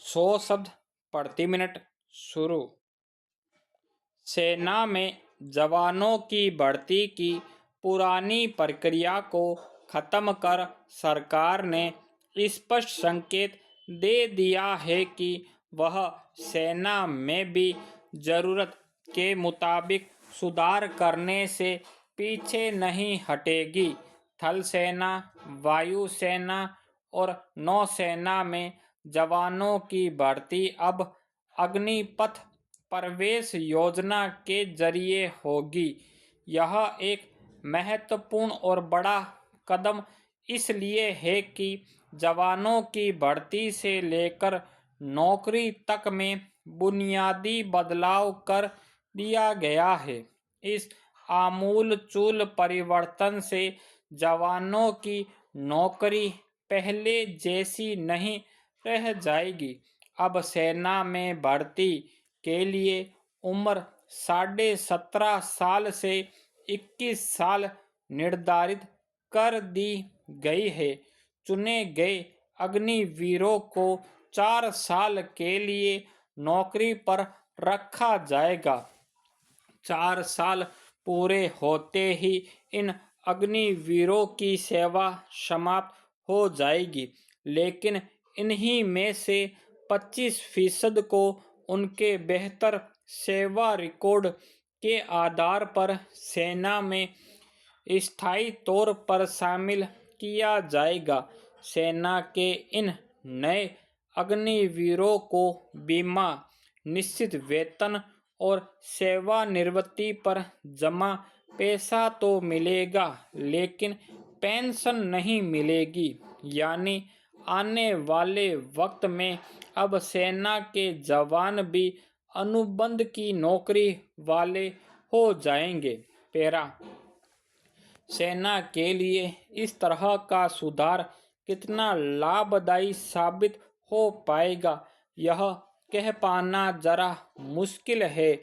100 शब्द प्रति मिनट शुरू। सेना में जवानों की भर्ती की पुरानी प्रक्रिया को खत्म कर सरकार ने स्पष्ट संकेत दे दिया है कि वह सेना में भी जरूरत के मुताबिक सुधार करने से पीछे नहीं हटेगी। थल सेना, वायुसेना और नौसेना में जवानों की भर्ती अब अग्निपथ प्रवेश योजना के जरिए होगी। यह एक महत्वपूर्ण और बड़ा कदम इसलिए है कि जवानों की भर्ती से लेकर नौकरी तक में बुनियादी बदलाव कर दिया गया है। इस आमूलचूल परिवर्तन से जवानों की नौकरी पहले जैसी नहीं रह जाएगी। अब सेना में भर्ती के लिए उम्र 17.5 साल से 21 साल निर्धारित कर दी गई है। चुने गए अग्निवीरों को 4 साल के लिए नौकरी पर रखा जाएगा। 4 साल पूरे होते ही इन अग्निवीरों की सेवा समाप्त हो जाएगी, लेकिन इन्हीं में से 25% को उनके बेहतर सेवा रिकॉर्ड के आधार पर सेना में स्थायी तौर पर शामिल किया जाएगा। सेना के इन नए अग्निवीरों को बीमा, निश्चित वेतन और सेवानिवृत्ति पर जमा पैसा तो मिलेगा, लेकिन पेंशन नहीं मिलेगी। यानी आने वाले वक्त में अब सेना के जवान भी अनुबंध की नौकरी वाले हो जाएंगे। पैरा सेना के लिए इस तरह का सुधार कितना लाभदायी साबित हो पाएगा, यह कह पाना जरा मुश्किल है।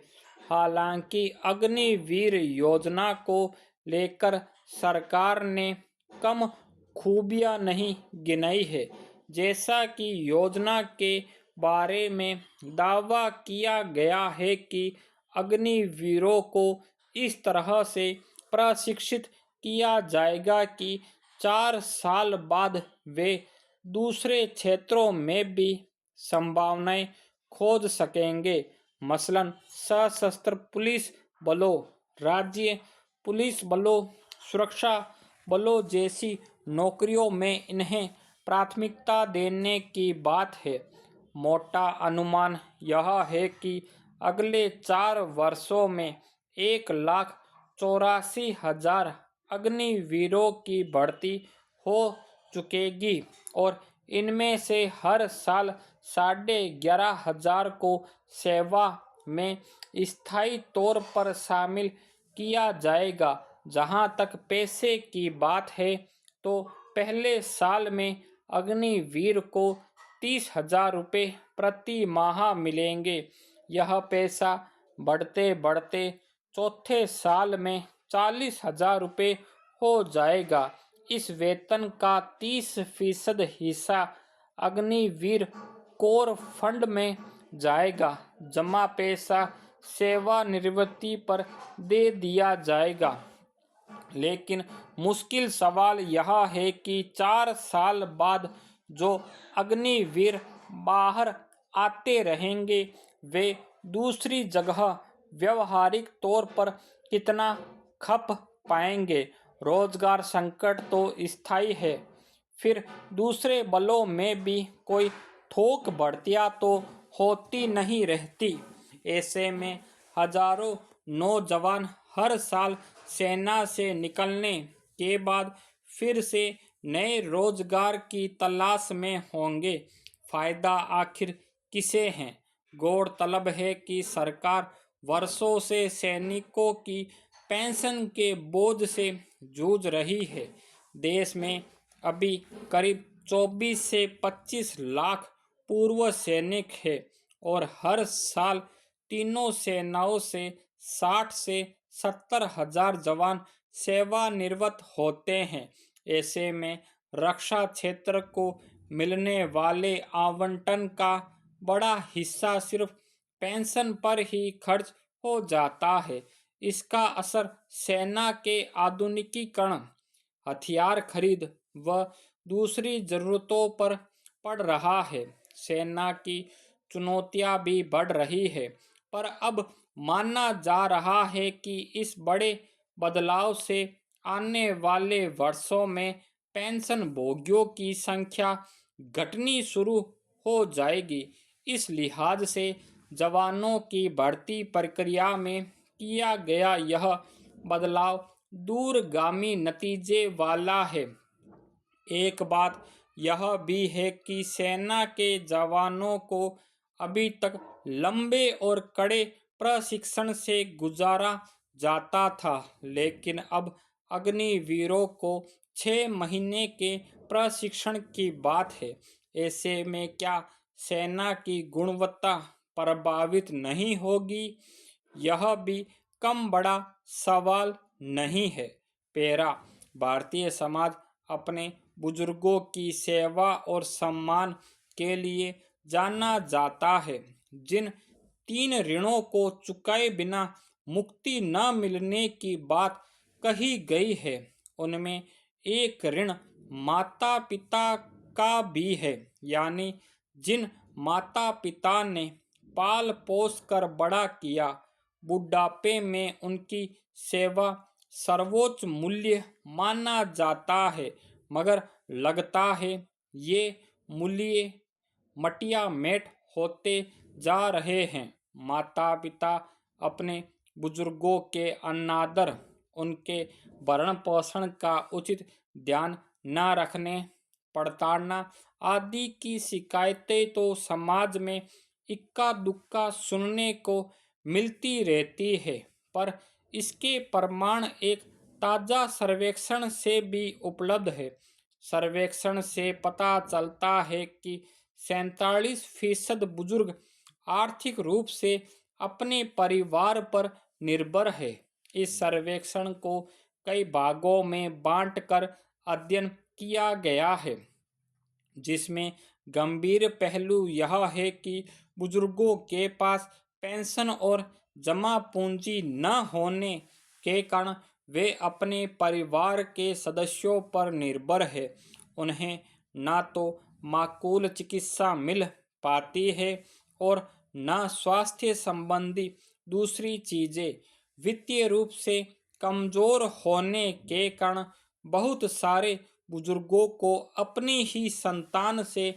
हालांकि अग्निवीर योजना को लेकर सरकार ने कम खूबियां नहीं गिनाई है। जैसा कि योजना के बारे में दावा किया गया है कि अग्निवीरों को इस तरह से प्रशिक्षित किया जाएगा कि 4 साल बाद वे दूसरे क्षेत्रों में भी संभावनाएं खोज सकेंगे। मसलन सशस्त्र पुलिस बलों, राज्य पुलिस बलों, सुरक्षा बलों जैसी नौकरियों में इन्हें प्राथमिकता देने की बात है। मोटा अनुमान यह है कि अगले 4 वर्षों में 1,84,000 अग्निवीरों की भर्ती हो चुकेगी और इनमें से हर साल 11,500 को सेवा में स्थायी तौर पर शामिल किया जाएगा। जहां तक पैसे की बात है तो पहले साल में अग्निवीर को 30,000 रुपये प्रति माह मिलेंगे। यह पैसा बढ़ते बढ़ते चौथे साल में 40,000 रुपये हो जाएगा। इस वेतन का 30% हिस्सा अग्निवीर कोर फंड में जाएगा। जमा पैसा सेवानिवृत्ति पर दे दिया जाएगा। लेकिन मुश्किल सवाल यह है कि 4 साल बाद जो अग्निवीर बाहर आते रहेंगे, वे दूसरी जगह व्यवहारिक तौर पर कितना खप पाएंगे। रोजगार संकट तो स्थायी है, फिर दूसरे बलों में भी कोई थोक भर्तियां तो होती नहीं रहती। ऐसे में हजारों नौजवान हर साल सेना से निकलने के बाद फिर से नए रोजगार की तलाश में होंगे। फायदा आखिर किसे है? गौरतलब है कि सरकार वर्षों से सैनिकों की पेंशन के बोझ से जूझ रही है। देश में अभी करीब 24 से 25 लाख पूर्व सैनिक है और हर साल तीनों सेनाओं से 60 से 70,000 जवान सेवानिवृत्त होते हैं। ऐसे में रक्षा क्षेत्र को मिलने वाले आवंटन का बड़ा हिस्सा सिर्फ पेंशन पर ही खर्च हो जाता है। इसका असर सेना के आधुनिकीकरण, हथियार खरीद व दूसरी जरूरतों पर पड़ रहा है। सेना की चुनौतियां भी बढ़ रही है, पर अब माना जा रहा है कि इस बड़े बदलाव से आने वाले वर्षों में पेंशन भोगियों की संख्या घटनी शुरू हो जाएगी। इस लिहाज से जवानों की भर्ती प्रक्रिया में किया गया यह बदलाव दूरगामी नतीजे वाला है। एक बात यह भी है कि सेना के जवानों को अभी तक लंबे और कड़े प्रशिक्षण से गुजारा जाता था, लेकिन अब अग्निवीरों को 6 महीने के प्रशिक्षण की बात है। ऐसे में क्या सेना की गुणवत्ता प्रभावित नहीं होगी? यह भी कम बड़ा सवाल नहीं है। पेरा, भारतीय समाज अपने बुजुर्गों की सेवा और सम्मान के लिए जाना जाता है। जिन 3 ऋणों को चुकाए बिना मुक्ति न मिलने की बात कही गई है, उनमें एक ऋण माता पिता का भी है। यानी जिन माता पिता ने पाल पोस कर बड़ा किया, बुढ़ापे में उनकी सेवा सर्वोच्च मूल्य माना जाता है। मगर लगता है ये मूल्य मटिया मेट होते जा रहे हैं। माता पिता अपने बुजुर्गों के अनादर, उनके भरण पोषण का उचित ध्यान न रखने, प्रताड़ना आदि की शिकायतें तो समाज में इक्का दुक्का सुनने को मिलती रहती है, पर इसके प्रमाण एक ताज़ा सर्वेक्षण से भी उपलब्ध है। सर्वेक्षण से पता चलता है कि 47% बुजुर्ग आर्थिक रूप से अपने परिवार पर निर्भर है। इस सर्वेक्षण को कई भागों में बांटकर अध्ययन किया गया है, जिसमें गंभीर पहलू यह है कि बुजुर्गों के पास पेंशन और जमा पूंजी न होने के कारण वे अपने परिवार के सदस्यों पर निर्भर है। उन्हें न तो माकूल चिकित्सा मिल पाती है और न स्वास्थ्य संबंधी दूसरी चीजें। वित्तीय रूप से कमजोर होने के कारण बहुत सारे बुजुर्गों को अपनी ही संतान से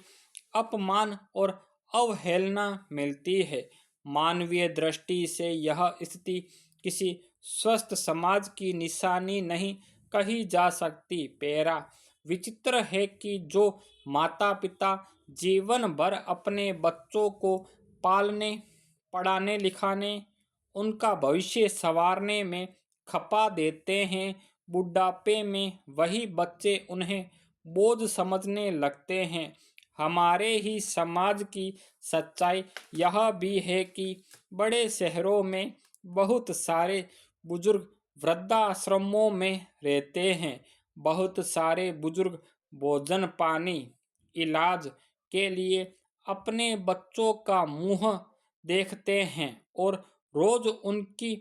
अपमान और अवहेलना मिलती है। मानवीय दृष्टि से यह स्थिति किसी स्वस्थ समाज की निशानी नहीं कही जा सकती। पेरा, विचित्र है कि जो माता पिता जीवन भर अपने बच्चों को पालने, पढ़ाने लिखाने, उनका भविष्य संवारने में खपा देते हैं, बुढ़ापे में वही बच्चे उन्हें बोझ समझने लगते हैं। हमारे ही समाज की सच्चाई यह भी है कि बड़े शहरों में बहुत सारे बुजुर्ग वृद्धाश्रमों में रहते हैं। बहुत सारे बुजुर्ग भोजन पानी, इलाज के लिए अपने बच्चों का मुंह देखते हैं और रोज उनकी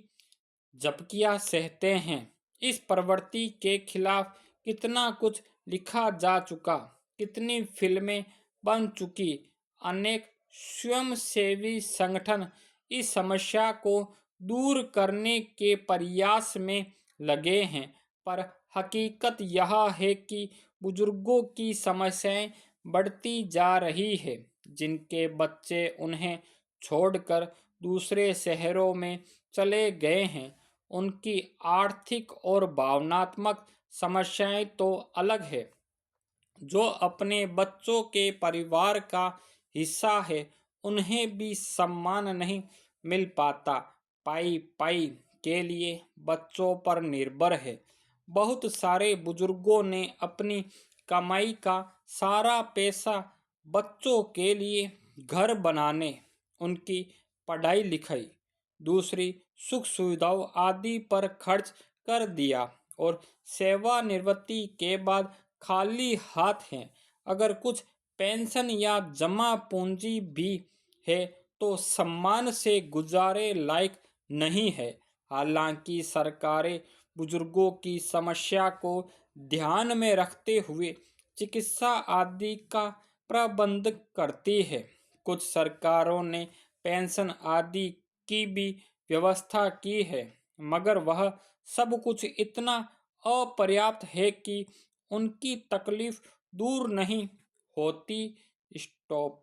झपकियां सहते हैं। इस प्रवृत्ति के खिलाफ कितना कुछ लिखा जा चुका, कितनी फिल्में बन चुकी, अनेक स्वयंसेवी संगठन इस समस्या को दूर करने के प्रयास में लगे हैं, पर हकीकत यह है कि बुजुर्गों की समस्याएं बढ़ती जा रही है। जिनके बच्चे उन्हें छोड़कर दूसरे शहरों में चले गए हैं, उनकी आर्थिक और भावनात्मक समस्याएं तो अलग है। जो अपने बच्चों के परिवार का हिस्सा है, उन्हें भी सम्मान नहीं मिल पाता। पाई पाई के लिए बच्चों पर निर्भर है। बहुत सारे बुजुर्गों ने अपनी कमाई का सारा पैसा बच्चों के लिए घर बनाने, उनकी पढ़ाई लिखाई, दूसरी सुख सुविधाओं आदि पर खर्च कर दिया और सेवानिवृत्ति के बाद खाली हाथ हैं। अगर कुछ पेंशन या जमा पूंजी भी है तो सम्मान से गुजारे लायक नहीं है। हालांकि सरकारें बुजुर्गों की समस्या को ध्यान में रखते हुए चिकित्सा आदि का प्रबंध करती है। कुछ सरकारों ने पेंशन आदि की भी व्यवस्था की है, मगर वह सब कुछ इतना अपर्याप्त है कि उनकी तकलीफ दूर नहीं होती। स्टॉप।